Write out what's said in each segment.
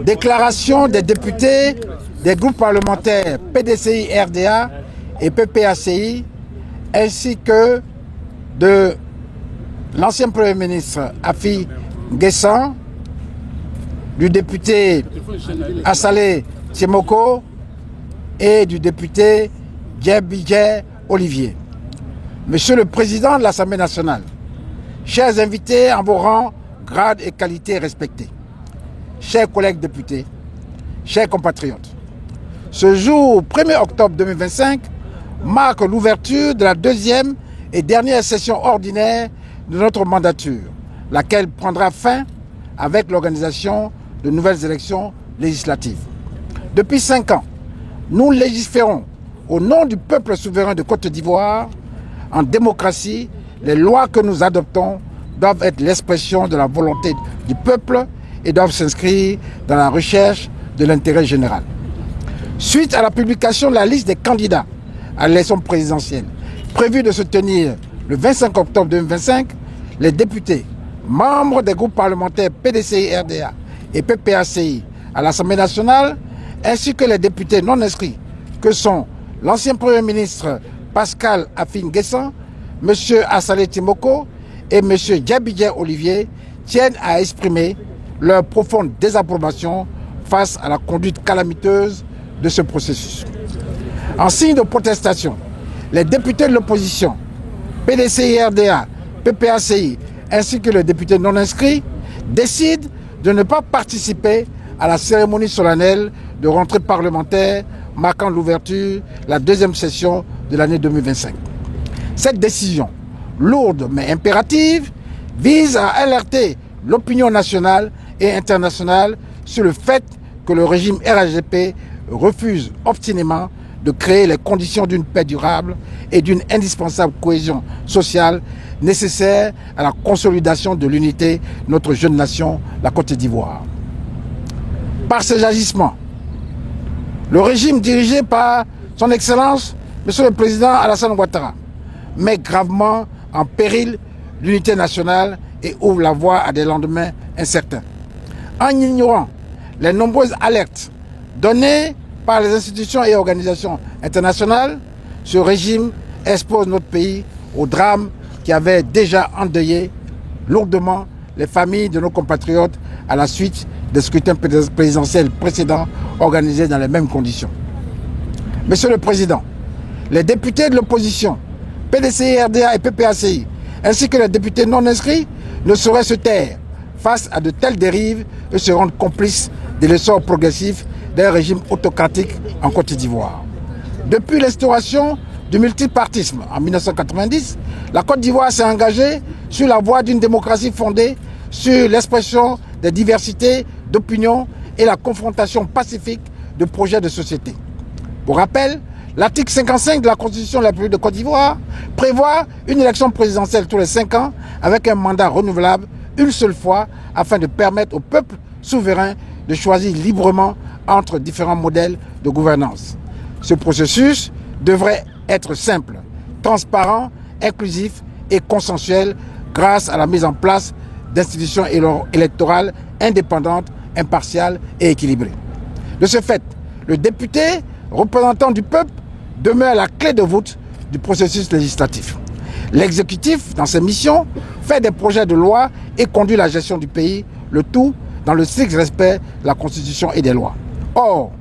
Déclaration des députés des groupes parlementaires PDCI, RDA et PPACI, ainsi que de l'ancien Premier ministre Afi Guessan, du député Assalé Tiemoko et du député Djebidje Olivier. Monsieur le Président de l'Assemblée nationale, chers invités en vos rangs, grades et qualités respectés, chers collègues députés, chers compatriotes, ce jour 1er octobre 2025 marque l'ouverture de la deuxième et dernière session ordinaire de notre mandature, laquelle prendra fin avec l'organisation de nouvelles élections législatives. Depuis 5 ans, nous légiférons au nom du peuple souverain de Côte d'Ivoire. En démocratie, les lois que nous adoptons doivent être l'expression de la volonté du peuple et doivent s'inscrire dans la recherche de l'intérêt général. Suite à la publication de la liste des candidats à l'élection présidentielle prévue de se tenir le 25 octobre 2025, les députés, membres des groupes parlementaires PDCI, RDA et PPACI à l'Assemblée nationale, ainsi que les députés non inscrits que sont l'ancien Premier ministre Pascal Affi N'Guessan, M. Assalé Tiemoko et M. Djebidje Olivier tiennent à exprimer leur profonde désapprobation face à la conduite calamiteuse de ce processus. En signe de protestation, les députés de l'opposition, PDCI, RDA, PPACI, ainsi que les députés non inscrits, décident de ne pas participer à la cérémonie solennelle de rentrée parlementaire marquant l'ouverture de la deuxième session de l'année 2025. Cette décision, lourde mais impérative, vise à alerter l'opinion nationale et internationale sur le fait que le régime RHDP refuse obstinément de créer les conditions d'une paix durable et d'une indispensable cohésion sociale nécessaire à la consolidation de l'unité de notre jeune nation, la Côte d'Ivoire. Par ces agissements, le régime dirigé par son Excellence, Monsieur le Président Alassane Ouattara, met gravement en péril l'unité nationale et ouvre la voie à des lendemains incertains. En ignorant les nombreuses alertes données par les institutions et organisations internationales, ce régime expose notre pays au drame qui avait déjà endeuillé lourdement les familles de nos compatriotes à la suite des scrutins présidentiels précédents organisés dans les mêmes conditions. Monsieur le Président, les députés de l'opposition, PDCI, RDA et PPACI, ainsi que les députés non inscrits, ne sauraient se taire face à de telles dérives et se rendre complices de l'essor progressif d'un régime autocratique en Côte d'Ivoire. Depuis l'instauration du multipartisme en 1990, la Côte d'Ivoire s'est engagée sur la voie d'une démocratie fondée sur l'expression des diversités d'opinions et la confrontation pacifique de projets de société. Pour rappel, l'article 55 de la Constitution de la République de Côte d'Ivoire prévoit une élection présidentielle tous les 5 ans avec un mandat renouvelable une seule fois afin de permettre au peuple souverain de choisir librement entre différents modèles de gouvernance. Ce processus devrait être simple, transparent, inclusif et consensuel grâce à la mise en place d'institutions électorales indépendantes, impartiales et équilibrées. De ce fait, le député représentant du peuple demeure la clé de voûte du processus législatif. L'exécutif, dans ses missions, fait des projets de loi et conduit la gestion du pays, le tout dans le strict respect de la Constitution et des lois. Or,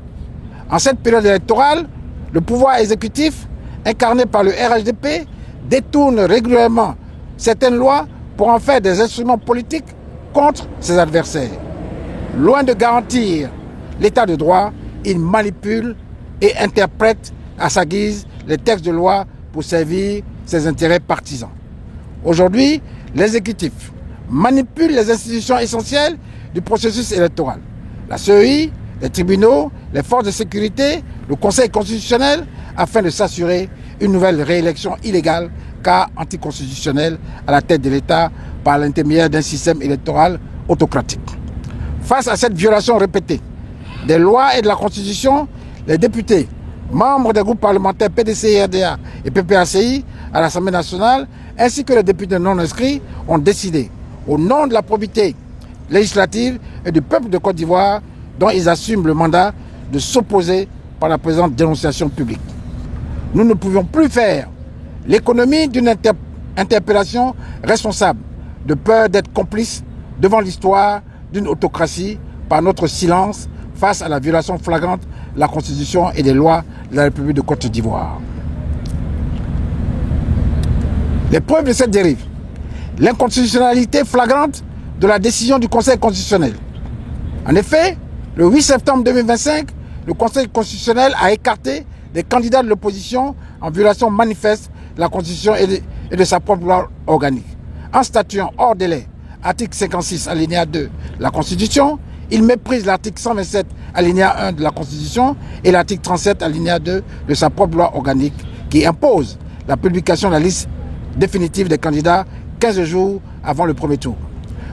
en cette période électorale, le pouvoir exécutif, incarné par le RHDP, détourne régulièrement certaines lois pour en faire des instruments politiques contre ses adversaires. Loin de garantir l'état de droit, il manipule et interprète à sa guise les textes de loi pour servir ses intérêts partisans. Aujourd'hui, l'exécutif manipule les institutions essentielles du processus électoral. La CEI, les tribunaux, les forces de sécurité, le Conseil constitutionnel, afin de s'assurer une nouvelle réélection illégale car anticonstitutionnelle à la tête de l'État par l'intermédiaire d'un système électoral autocratique. Face à cette violation répétée des lois et de la Constitution, les députés, membres des groupes parlementaires PDCI, RDA et PPACI à l'Assemblée nationale, ainsi que les députés non inscrits, ont décidé, au nom de la probité législative et du peuple de Côte d'Ivoire, dont ils assument le mandat de s'opposer par la présente dénonciation publique. Nous ne pouvions plus faire l'économie d'une interpellation responsable, de peur d'être complices devant l'histoire d'une autocratie par notre silence face à la violation flagrante de la Constitution et des lois de la République de Côte d'Ivoire. Les preuves de cette dérive: l'inconstitutionnalité flagrante de la décision du Conseil constitutionnel. En effet, le 8 septembre 2025, le Conseil constitutionnel a écarté des candidats de l'opposition en violation manifeste de la Constitution et de sa propre loi organique. En statuant hors délai, article 56 alinéa 2 de la Constitution, il méprise l'article 127 alinéa 1 de la Constitution et l'article 37 alinéa 2 de sa propre loi organique qui impose la publication de la liste définitive des candidats 15 jours avant le premier tour.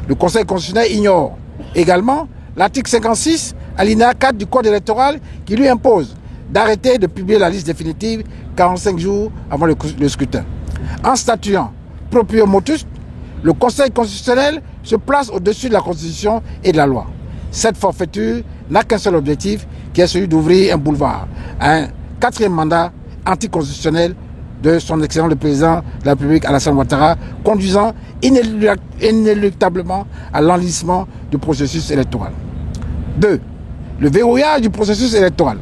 Le Conseil constitutionnel ignore également l'article 56 alinéa 4 du Code électoral qui lui impose d'arrêter de publier la liste définitive 45 jours avant le scrutin. En statuant proprio motus, le Conseil constitutionnel se place au-dessus de la Constitution et de la loi. Cette forfaiture n'a qu'un seul objectif, qui est celui d'ouvrir un boulevard à un quatrième mandat anticonstitutionnel de son excellent le président de la République Alassane Ouattara, conduisant inéluctablement à l'enlisement du processus électoral. 2. Le verrouillage du processus électoral.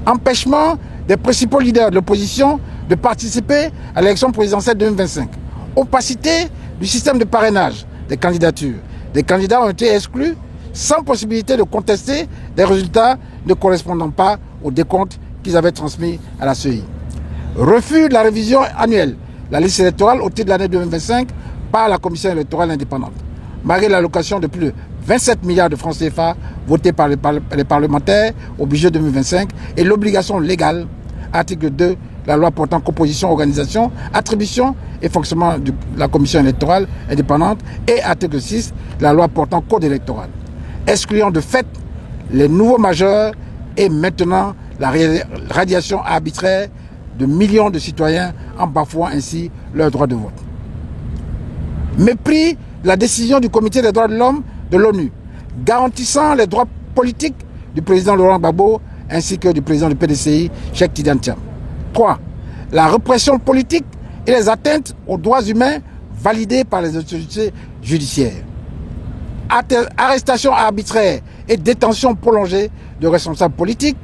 Empêchement des principaux leaders de l'opposition de participer à l'élection présidentielle 2025. Opacité du système de parrainage des candidatures. Des candidats ont été exclus sans possibilité de contester des résultats ne correspondant pas au décompte qu'ils avaient transmis à la CEI. Refus de la révision annuelle de la liste électorale au titre de l'année 2025 par la Commission électorale indépendante. Malgré l'allocation de plus de 27 milliards de francs CFA votés par les parlementaires au budget 2025 et l'obligation légale, article 2 de la loi portant composition, organisation, attribution et fonctionnement de la Commission électorale indépendante et article 6 de la loi portant code électoral, excluant de fait les nouveaux majeurs et maintenant la radiation arbitraire de millions de citoyens en bafouant ainsi leur droit de vote. Mépris de la décision du Comité des droits de l'homme de l'ONU, garantissant les droits politiques du président Laurent Gbagbo ainsi que du président du PDCI, Cheikh Tidiane Thiam. 3. La répression politique et les atteintes aux droits humains validées par les autorités judiciaires. Arrestation arbitraire et détention prolongée de responsables politiques.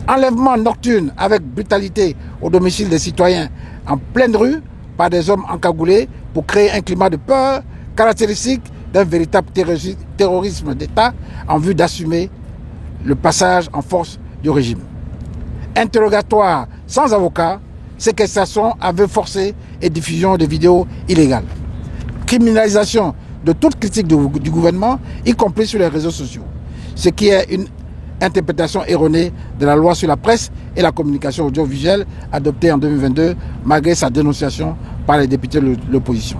Enlèvement nocturne avec brutalité au domicile des citoyens en pleine rue par des hommes encagoulés pour créer un climat de peur caractéristique d'un véritable terrorisme d'État en vue d'assumer le passage en force du régime. Interrogatoire sans avocat, séquestration, aveu forcé et diffusion de vidéos illégales. Criminalisation de toute critique du gouvernement, y compris sur les réseaux sociaux, ce qui est une interprétation erronée de la loi sur la presse et la communication audiovisuelle adoptée en 2022 malgré sa dénonciation par les députés de l'opposition.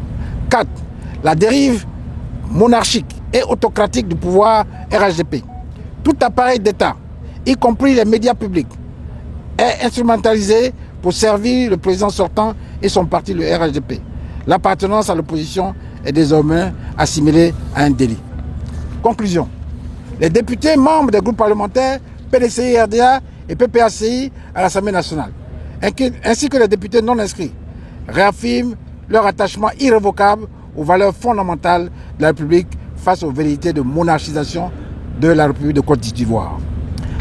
4. La dérive monarchique et autocratique du pouvoir RHDP. Tout appareil d'État, y compris les médias publics, est instrumentalisé pour servir le président sortant et son parti, le RHDP. L'appartenance à l'opposition est désormais assimilée à un délit. Conclusion. Les députés membres des groupes parlementaires PDCI, RDA et PPACI à l'Assemblée nationale, ainsi que les députés non inscrits, réaffirment leur attachement irrévocable aux valeurs fondamentales de la République face aux velléités de monarchisation de la République de Côte d'Ivoire.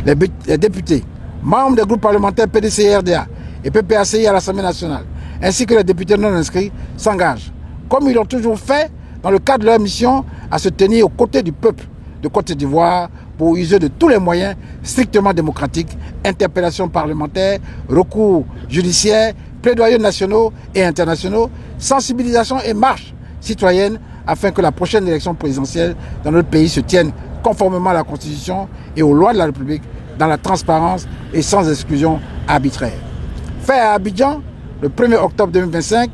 Les députés membres des groupes parlementaires PDCI, RDA et PPACI à l'Assemblée nationale, ainsi que les députés non inscrits, s'engagent, comme ils l'ont toujours fait dans le cadre de leur mission, à se tenir aux côtés du peuple de Côte d'Ivoire pour user de tous les moyens strictement démocratiques, interpellations parlementaires, recours judiciaires, plaidoyers nationaux et internationaux, sensibilisation et marche citoyenne afin que la prochaine élection présidentielle dans notre pays se tienne conformément à la Constitution et aux lois de la République dans la transparence et sans exclusion arbitraire. Fait à Abidjan le 1er octobre 2025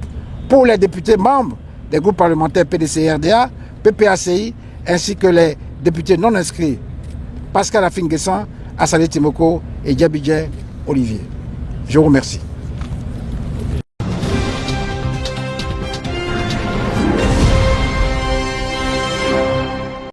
pour les députés membres des groupes parlementaires PDCI-RDA, PPACI ainsi que les députés non inscrits Pascal Afin-Guessan, Assalé Timoko et Diabidje Olivier. Je vous remercie.